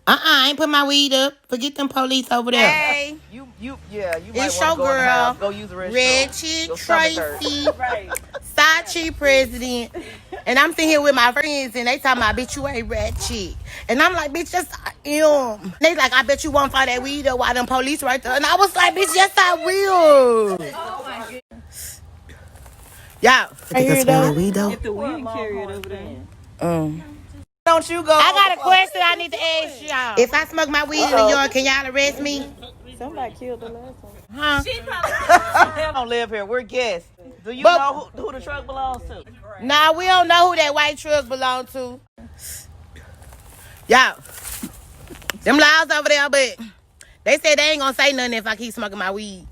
I ain't put my weed up. Forget them police over there. Hey, You might it's want your to go in the house. girl, Go use the restroom. Ratchet Your stomach hurt. Tracy, Right. Sachi president. And I'm sitting here with my friends and they talking about, bitch, you ain't ratchet. And I'm like, bitch, yes, I am. They like, I bet you won't find that weed up while them police right there. And I was like, bitch, yes, I will. Oh my goodness. Y'all, I hear though. If the weed carrier over there. Don't you go? I got a question I need to ask y'all. If I smoke my weed in the yard, can y'all arrest me? Somebody killed the last one. Huh? She probably We don't live here. We're guests. Do you But- know who the truck belongs to? Nah, we don't know who that white truck belong to. Y'all, them laws over there, but they said they ain't gonna say nothing if I keep smoking my weed.